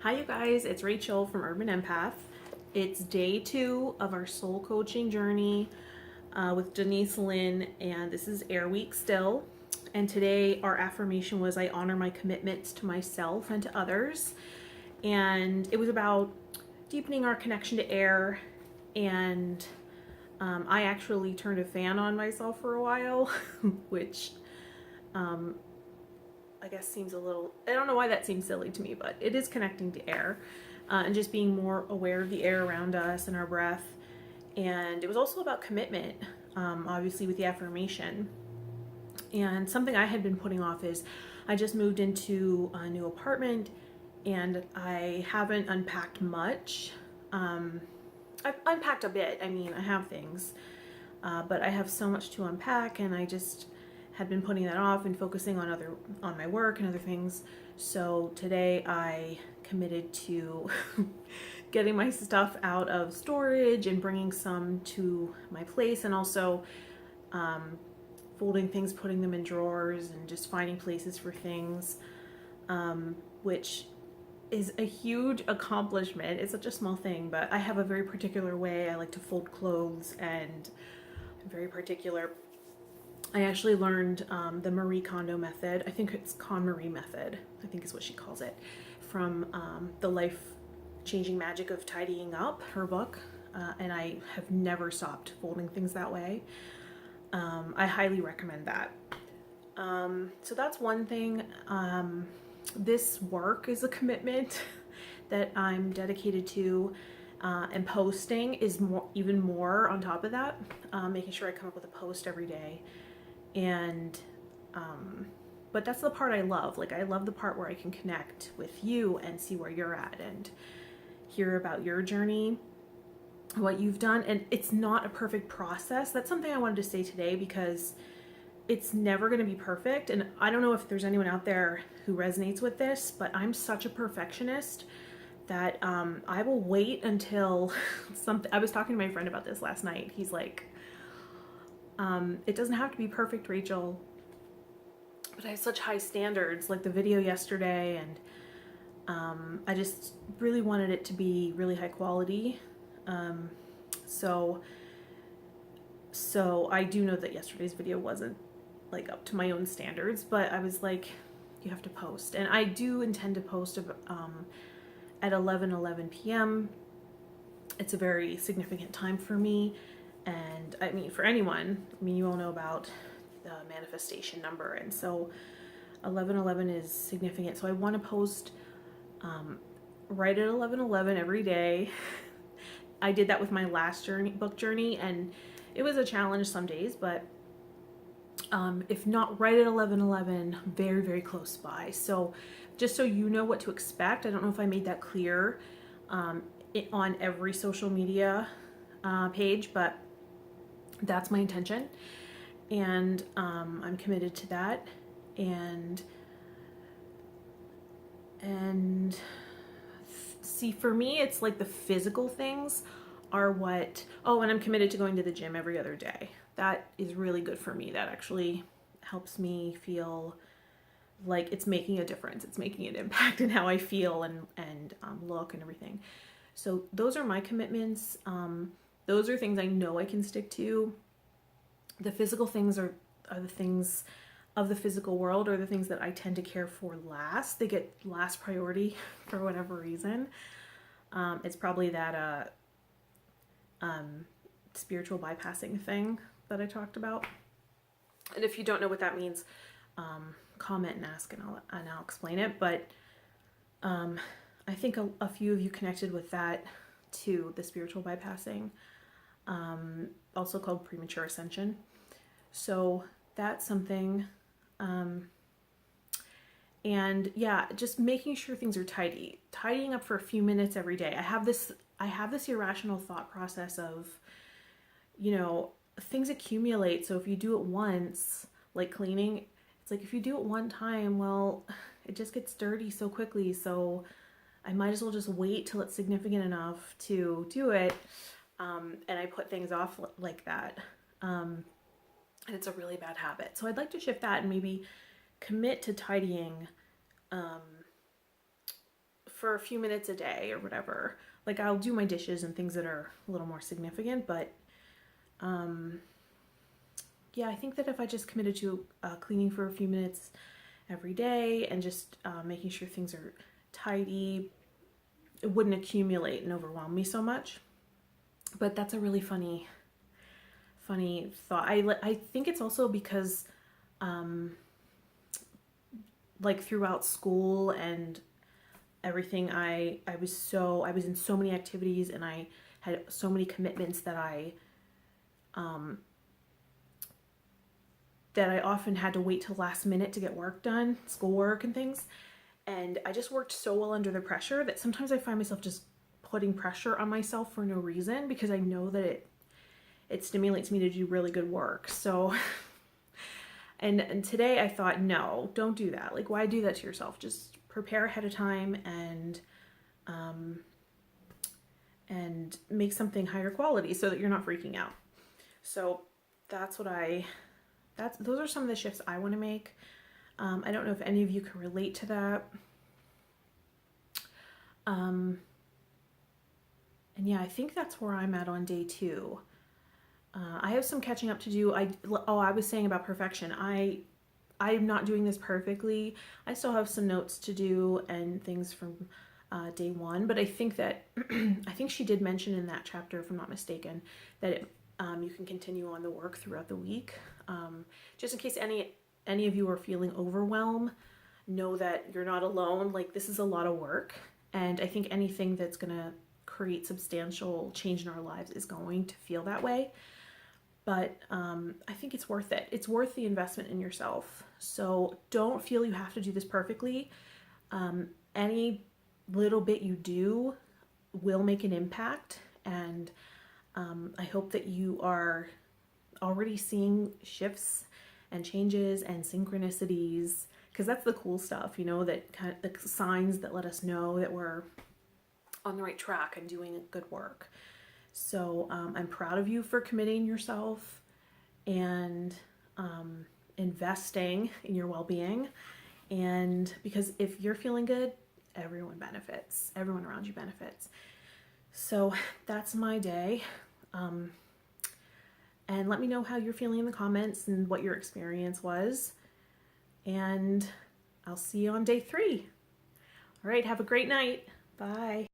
Hi, you guys. It's Rachel from Urban Empath. It's day 2 of our soul coaching journey with Denise Lynn, and this is Air Week still. And today, our affirmation was I honor my commitments to myself and to others. And it was about deepening our connection to air. And I actually turned a fan on myself for a while, which I guess seems a little, I don't know why that seems silly to me, but it is connecting to air and just being more aware of the air around us and our breath. And it was also about commitment, obviously, with the affirmation. And something I had been putting off is I just moved into a new apartment and I haven't unpacked much. I've unpacked a bit. I mean, I have things, but I have so much to unpack, and I just had been putting that off and focusing on my work and other things. So today I committed to getting my stuff out of storage and bringing some to my place, and also folding things, putting them in drawers, and just finding places for things, which is a huge accomplishment. It's such a small thing, but I have a very particular way I like to fold clothes, and I'm very particular. I actually learned the Marie Kondo method. I think it's KonMari method, I think is what she calls it, from The Life Changing Magic of Tidying Up, her book. And I have never stopped folding things that way. I highly recommend that. So that's one thing. This work is a commitment that I'm dedicated to. And posting is even more on top of that, making sure I come up with a post every day. And but that's the part I love. Like, I love the part where I can connect with you and see where you're at and hear about your journey, what you've done. And it's not a perfect process. That's something I wanted to say today, because it's never going to be perfect. And I don't know if there's anyone out there who resonates with this, but I'm such a perfectionist that I will wait until something. I was talking to my friend about this last night. He's like, it doesn't have to be perfect, Rachel, but I have such high standards, like the video yesterday, and I just really wanted it to be really high quality. So I do know that yesterday's video wasn't like up to my own standards, but I was like, you have to post, and I do intend to post at 11 p.m. It's a very significant time for me. And I mean, for anyone, I mean, you all know about the manifestation number. And so 11:11 is significant. So I want to post right at 11:11 every day. I did that with my last book journey, and it was a challenge some days, but if not right at 11:11, very, very close by. So just so you know what to expect, I don't know if I made that clear on every social media page, but that's my intention, and I'm committed to that. And see, for me, it's like the physical things are what. Oh, and I'm committed to going to the gym every other day. That is really good for me. That actually helps me feel like it's making a difference. It's making an impact in how I feel and look and everything. So those are my commitments. Those are things I know I can stick to. The physical things are the things of the physical world, or the things that I tend to care for last. They get last priority for whatever reason. It's probably that spiritual bypassing thing that I talked about. And if you don't know what that means, comment and ask, and I'll explain it. But I think a few of you connected with that too, the spiritual bypassing, also called premature ascension. So that's something. And yeah, just making sure things are tidying up for a few minutes every day. I have this irrational thought process of, things accumulate. So if you do it once, like cleaning, it's like, if you do it one time, well, it just gets dirty so quickly. So I might as well just wait till it's significant enough to do it. And I put things off like that. And it's a really bad habit. So I'd like to shift that and maybe commit to tidying for a few minutes a day or whatever. Like I'll do my dishes and things that are a little more significant, but yeah, I think that if I just committed to cleaning for a few minutes every day and just making sure things are tidy, it wouldn't accumulate and overwhelm me so much. But that's a really funny thought. I think it's also because like throughout school and everything, I was in so many activities and I had so many commitments that I often had to wait till last minute to get work done, schoolwork and things. And I just worked so well under the pressure that sometimes I find myself just putting pressure on myself for no reason, because I know that it stimulates me to do really good work. So and today I thought, no, don't do that. Like, why do that to yourself? Just prepare ahead of time and make something higher quality so that you're not freaking out. So that's what those are some of the shifts I want to make. I don't know if any of you can relate to that. And yeah, I think that's where I'm at on day 2. I have some catching up to do. I was saying about perfection. I'm not doing this perfectly. I still have some notes to do and things from day 1, but I think that I think she did mention in that chapter, if I'm not mistaken, that you can continue on the work throughout the week. Just in case any of you are feeling overwhelmed, know that you're not alone. Like, this is a lot of work, and I think anything that's gonna create substantial change in our lives is going to feel that way. But I think it's worth it. It's worth the investment in yourself. So don't feel you have to do this perfectly. Any little bit you do will make an impact, and I hope that you are already seeing shifts and changes and synchronicities, because that's the cool stuff, you know, that kind of the signs that let us know that we're on the right track and doing good work. So I'm proud of you for committing yourself and investing in your well-being. And because if you're feeling good, everyone benefits. Everyone around you benefits. So that's my day. And let me know how you're feeling in the comments and what your experience was. And I'll see you on day 3. All right, have a great night. Bye.